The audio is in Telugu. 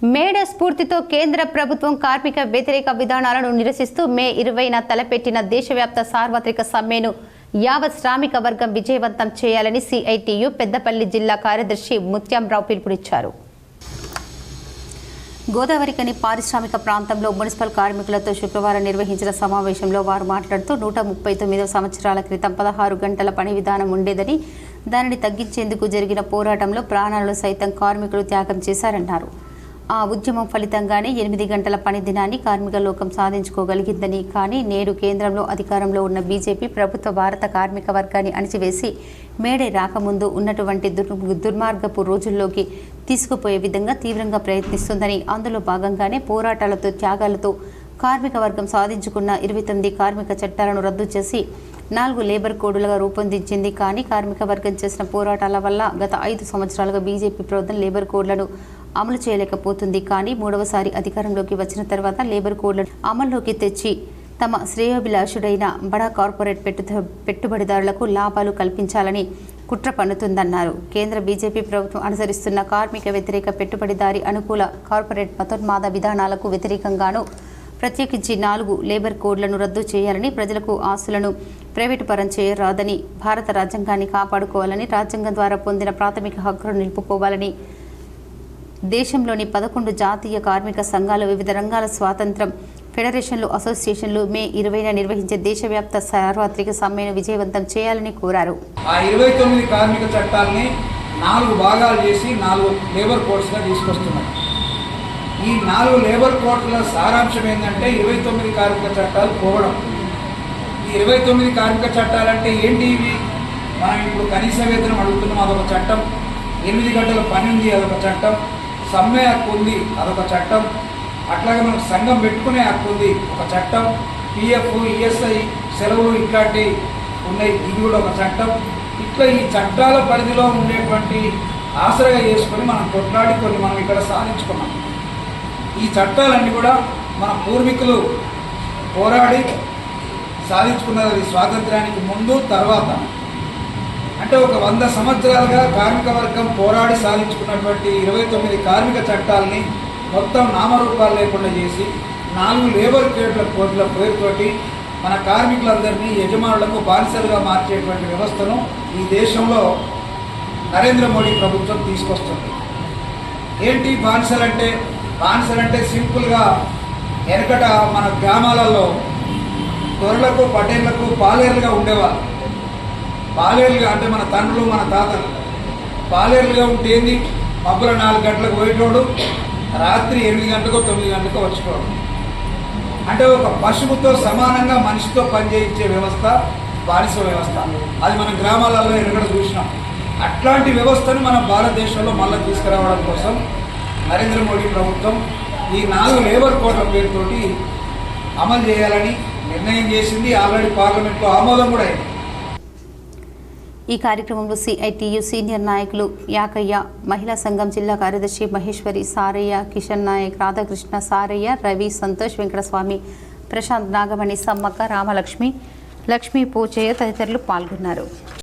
మేడే స్ఫూర్తితో కేంద్ర ప్రభుత్వం కార్మిక వ్యతిరేక విధానాలను నిరసిస్తూ మే 20న తలపెట్టిన దేశవ్యాప్త సార్వత్రిక సమ్మెను యావత్ శ్రామిక వర్గం విజయవంతం చేయాలని సిఐటియు పెద్దపల్లి జిల్లా కార్యదర్శి ముత్యంరావు పిలుపునిచ్చారు. గోదావరికని పారిశ్రామిక ప్రాంతంలో మున్సిపల్ కార్మికులతో శుక్రవారం నిర్వహించిన సమావేశంలో వారు మాట్లాడుతూ 139 సంవత్సరాల క్రితం 16 గంటల పని విధానం ఉండేదని, దానిని తగ్గించేందుకు జరిగిన పోరాటంలో ప్రాణాలను సైతం కార్మికులు త్యాగం చేశారన్నారు. ఆ ఉద్యమం ఫలితంగానే 8 గంటల పని దినాన్ని కార్మిక లోకం సాధించుకోగలిగిందని, కానీ నేడు కేంద్రంలో అధికారంలో ఉన్న బీజేపీ ప్రభుత్వ భారత కార్మిక వర్గాన్ని అణిచివేసి మేడే రాకముందు ఉన్నటువంటి దుర్మార్గపు రోజుల్లోకి తీసుకుపోయే విధంగా తీవ్రంగా ప్రయత్నిస్తుందని, అందులో భాగంగానే పోరాటాలతో త్యాగాలతో కార్మిక వర్గం సాధించుకున్న 29 కార్మిక చట్టాలను రద్దు చేసి 4 లేబర్ కోడ్లుగా రూపొందించింది. కానీ కార్మిక వర్గం చేసిన పోరాటాల వల్ల గత 5 సంవత్సరాలుగా బీజేపీ ప్రభుత్వం లేబర్ కోడ్లను అమలు చేయలేకపోతుంది. కానీ మూడవసారి అధికారంలోకి వచ్చిన తర్వాత లేబర్ కోడ్లను అమల్లోకి తెచ్చి తమ శ్రేయోభిలాషుడైన బడా కార్పొరేట్ పెట్టుబడిదారులకు లాభాలు కల్పించాలని కుట్ర పన్నుతుందన్నారు. కేంద్ర బీజేపీ ప్రభుత్వం అనుసరిస్తున్న కార్మిక వ్యతిరేక పెట్టుబడిదారి అనుకూల కార్పొరేట్ మతోన్మాద విధానాలకు వ్యతిరేకంగాను ప్రత్యేకించి 4 లేబర్ కోడ్లను రద్దు చేయాలని, ప్రజలకు ఆస్తులను ప్రైవేటు పరం చేయరాదని, భారత రాజ్యాంగాన్ని కాపాడుకోవాలని, రాజ్యాంగం ద్వారా పొందిన ప్రాథమిక హక్కులను నిలుపుకోవాలని, దేశంలోని 11 జాతీయ కార్మిక సంఘాలు, వివిధ రంగాల స్వాతంత్రం ఫెడరేషన్లు, అసోసియేషన్లు మే 20న నిర్వహించే దేశవ్యాప్త సార్వత్రిక సమ్మెను విజయవంతం చేయాలని కోరారు. ఆ 29 కార్మిక చట్టాలని 4 భాగాలు చేసి 4 లేబర్ కోడ్స్గా తీసుకొస్తున్నారు. ఈ 4 లేబర్ కోడ్ల సారాంశం ఏంటంటే 29 కార్మిక చట్టాలు పోవడం. ఈ 29 కార్మిక చట్టాలంటే ఏంటి? ఇవి మనం ఇప్పుడు కనీస వేతనం అడుగుతున్నాం, అదొక చట్టం. 8 గంటల పని ఉంది, అదొక చట్టం. సమ్మె హక్కు ఉంది, అదొక చట్టం. అట్లాగే మనకు సంఘం పెట్టుకునే హక్కు ఉంది, ఒక చట్టం. పిఎఫ్, ఈఎస్ఐ సెలవులు ఇట్లాంటివి ఉన్నాయి, ఇది కూడా ఒక చట్టం. ఇట్లా ఈ చట్టాల పరిధిలో ఉండేటువంటి ఆసరగా చేసుకొని మనం కొట్లాడి కొన్ని మనం ఇక్కడ సాధించుకున్నాం. ఈ చట్టాలన్నీ కూడా మన పూర్వీకులు పోరాడి సాధించుకున్నది స్వాతంత్ర్యానికి ముందు తర్వాత. అంటే ఒక 100 సంవత్సరాలుగా కార్మిక వర్గం పోరాడి సాధించుకున్నటువంటి 29 కార్మిక చట్టాలని మొత్తం నామరూపాలు లేకుండా చేసి 4 లేబర్ కోడ్ల పేరుతోటి మన కార్మికులందరినీ యజమానులకు బానిసలుగా మార్చేటువంటి వ్యవస్థను ఈ దేశంలో నరేంద్ర మోడీ ప్రభుత్వం తీసుకొస్తుంది. ఏంటి బానిసలంటే? బానిసలంటే సింపుల్గా వెనకట మన గ్రామాలలో తొరలకు, పటేళ్లకు పాలేరులుగా ఉండేవాళ్ళు. పాలేరులుగా అంటే మన తండ్రులు, మన తాతలు పాలేరులుగా ఉంటే ఏంది? మబ్బుల 4 గంటలకు పోయేటోడు, రాత్రి 8 గంటలకు 9 గంటలకు వచ్చేటోడు. అంటే ఒక పశువుతో సమానంగా మనిషితో పనిచేయించే వ్యవస్థ బానిస వ్యవస్థ. అది మన గ్రామాలలో ఎక్కడ చూసినాం. అట్లాంటి వ్యవస్థను మన భారతదేశంలో మళ్ళీ తీసుకురావడం కోసం నరేంద్ర మోడీ ప్రభుత్వం ఈ 4 లేబర్ కోడ్ల పేరుతోటి అమలు చేయాలని నిర్ణయం చేసింది. ఆల్రెడీ పార్లమెంట్లో ఆమోదం కూడా అయింది. ఈ కార్యక్రమంలో సిఐటియు సీనియర్ నాయకులు యాకయ్య, మహిళా సంఘం జిల్లా కార్యదర్శి మహేశ్వరి, సారయ్య, కిషన్ నాయక్, రాధాకృష్ణ, సారయ్య, రవి, సంతోష్, వెంకటస్వామి, ప్రశాంత్, నాగమణి, సమ్మక్క, రామలక్ష్మి, లక్ష్మీ, పోచయ్య తదితరులు పాల్గొన్నారు.